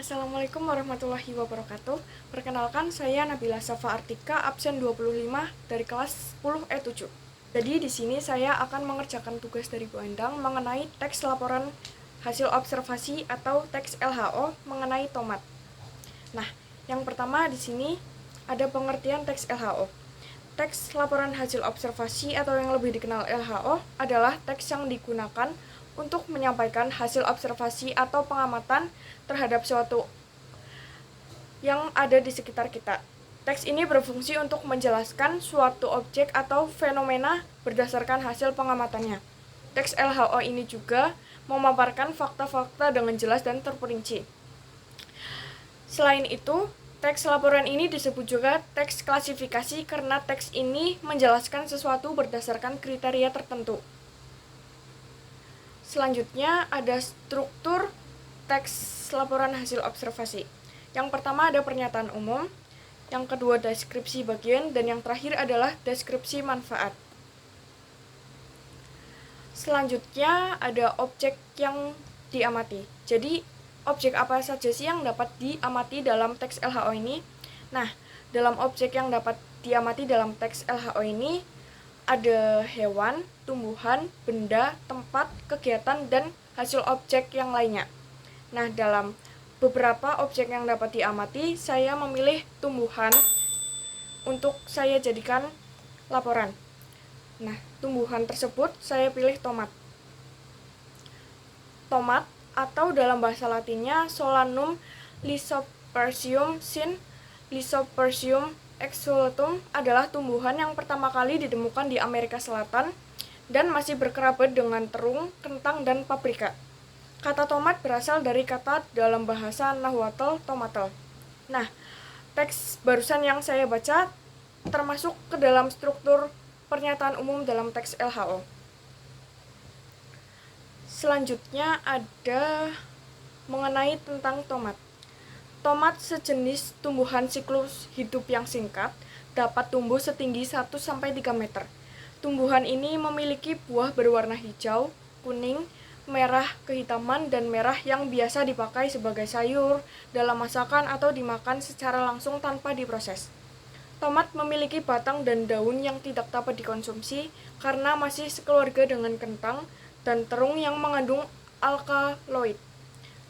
Assalamualaikum warahmatullahi wabarakatuh. Perkenalkan, saya Nabila Safa Artika, absen 25 dari kelas 10E7. Jadi di sini saya akan mengerjakan tugas dari Bu Endang mengenai teks laporan hasil observasi atau teks LHO mengenai tomat. Nah, yang pertama di sini ada pengertian teks LHO. Teks laporan hasil observasi atau yang lebih dikenal LHO adalah teks yang digunakan untuk menyampaikan hasil observasi atau pengamatan terhadap suatu yang ada di sekitar kita. Teks ini berfungsi untuk menjelaskan suatu objek atau fenomena berdasarkan hasil pengamatannya. Teks LHO ini juga memaparkan fakta-fakta dengan jelas dan terperinci. Selain itu, teks laporan ini disebut juga teks klasifikasi karena teks ini menjelaskan sesuatu berdasarkan kriteria tertentu. Selanjutnya ada struktur teks laporan hasil observasi. Yang pertama ada pernyataan umum, yang kedua deskripsi bagian, dan yang terakhir adalah deskripsi manfaat. Selanjutnya ada objek yang diamati. Jadi objek apa saja sih yang dapat diamati dalam teks LHO ini? Nah, dalam objek yang dapat diamati dalam teks LHO ini ada hewan, tumbuhan, benda, tempat, kegiatan, dan hasil objek yang lainnya. Nah, dalam beberapa objek yang dapat diamati, saya memilih tumbuhan untuk saya jadikan laporan. Nah, tumbuhan tersebut saya pilih tomat. Tomat atau dalam bahasa latinnya Solanum Lysopersicum sin. Lysopersicum exulatum adalah tumbuhan yang pertama kali ditemukan di Amerika Selatan dan masih berkerabat dengan terung, kentang, dan paprika. Kata tomat berasal dari kata dalam bahasa Nahuatl tomatel. Nah, teks barusan yang saya baca termasuk ke dalam struktur pernyataan umum dalam teks LHO. Selanjutnya ada mengenai tentang tomat. Tomat sejenis tumbuhan siklus hidup yang singkat, dapat tumbuh setinggi 1-3 meter. Tumbuhan ini memiliki buah berwarna hijau, kuning, merah kehitaman, dan merah yang biasa dipakai sebagai sayur, dalam masakan, atau dimakan secara langsung tanpa diproses. Tomat memiliki batang dan daun yang tidak dapat dikonsumsi karena masih sekeluarga dengan kentang dan terung yang mengandung alkaloid.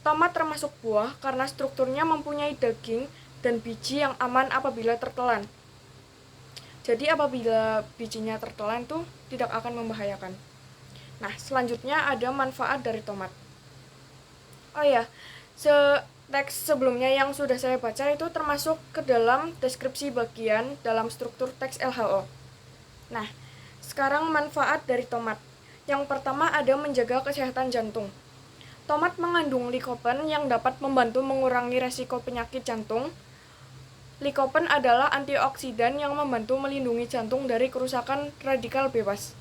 Tomat termasuk buah karena strukturnya mempunyai daging dan biji yang aman apabila tertelan. Jadi apabila bijinya tertelan itu tidak akan membahayakan. Nah, selanjutnya ada manfaat dari tomat. Oh ya, teks sebelumnya yang sudah saya baca itu termasuk ke dalam deskripsi bagian dalam struktur teks LHO. Nah, sekarang manfaat dari tomat. Yang pertama ada menjaga kesehatan jantung. Tomat mengandung likopen yang dapat membantu mengurangi resiko penyakit jantung. Likopen adalah antioksidan yang membantu melindungi jantung dari kerusakan radikal bebas.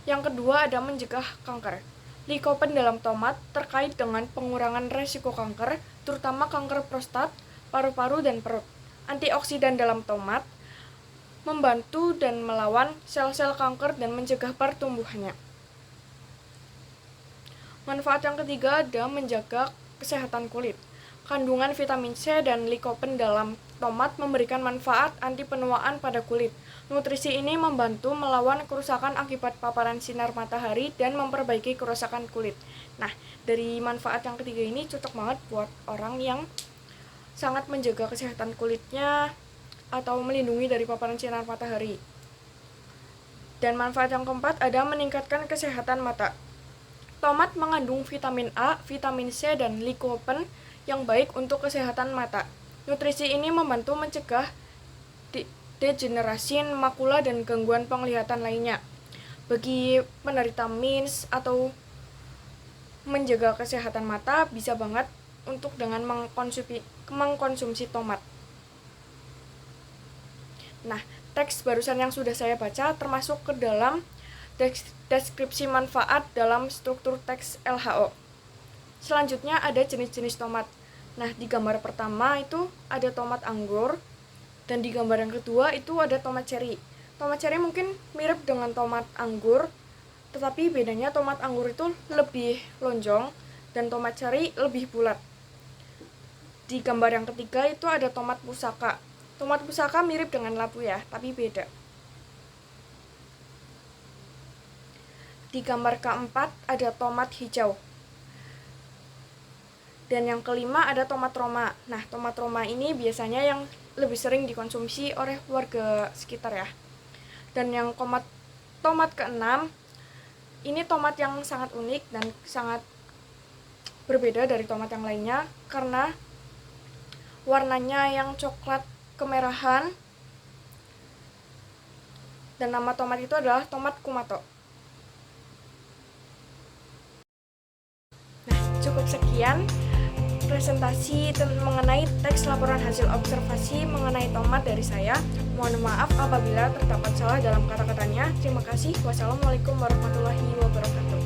Yang kedua ada mencegah kanker. Likopen dalam tomat terkait dengan pengurangan resiko kanker, terutama kanker prostat, paru-paru, dan perut. Antioksidan dalam tomat membantu dan melawan sel-sel kanker dan mencegah pertumbuhannya. Manfaat yang ketiga ada menjaga kesehatan kulit. Kandungan vitamin C dan likopen dalam tomat memberikan manfaat anti penuaan pada kulit. Nutrisi ini membantu melawan kerusakan akibat paparan sinar matahari dan memperbaiki kerusakan kulit. Nah, dari manfaat yang ketiga ini cocok banget buat orang yang sangat menjaga kesehatan kulitnya atau melindungi dari paparan sinar matahari. Dan manfaat yang keempat ada meningkatkan kesehatan mata. Tomat mengandung vitamin A, vitamin C, dan likopen yang baik untuk kesehatan mata. Nutrisi ini membantu mencegah degenerasi makula dan gangguan penglihatan lainnya. Bagi penderita mins atau menjaga kesehatan mata bisa banget untuk dengan mengkonsumsi tomat. Nah, teks barusan yang sudah saya baca termasuk ke dalam deskripsi manfaat dalam struktur teks LHO. Selanjutnya ada jenis-jenis tomat. Nah, di gambar pertama itu ada tomat anggur, dan di gambar yang kedua itu ada tomat cherry. Tomat cherry mungkin mirip dengan tomat anggur, tetapi bedanya tomat anggur itu lebih lonjong dan tomat cherry lebih bulat. Di gambar yang ketiga itu ada tomat pusaka. Tomat pusaka mirip dengan labu ya, tapi beda. Di gambar keempat ada tomat hijau. Dan yang kelima ada tomat Roma. Nah, tomat Roma ini biasanya yang lebih sering dikonsumsi oleh warga sekitar ya. Dan yang tomat keenam, ini tomat yang sangat unik dan sangat berbeda dari tomat yang lainnya karena warnanya yang coklat kemerahan, dan nama tomat itu adalah tomat kumato. Nah, cukup sekian presentasi mengenai teks laporan hasil observasi mengenai tomat dari saya. Mohon maaf apabila terdapat salah dalam kata-katanya. Terima kasih. Wassalamualaikum warahmatullahi wabarakatuh.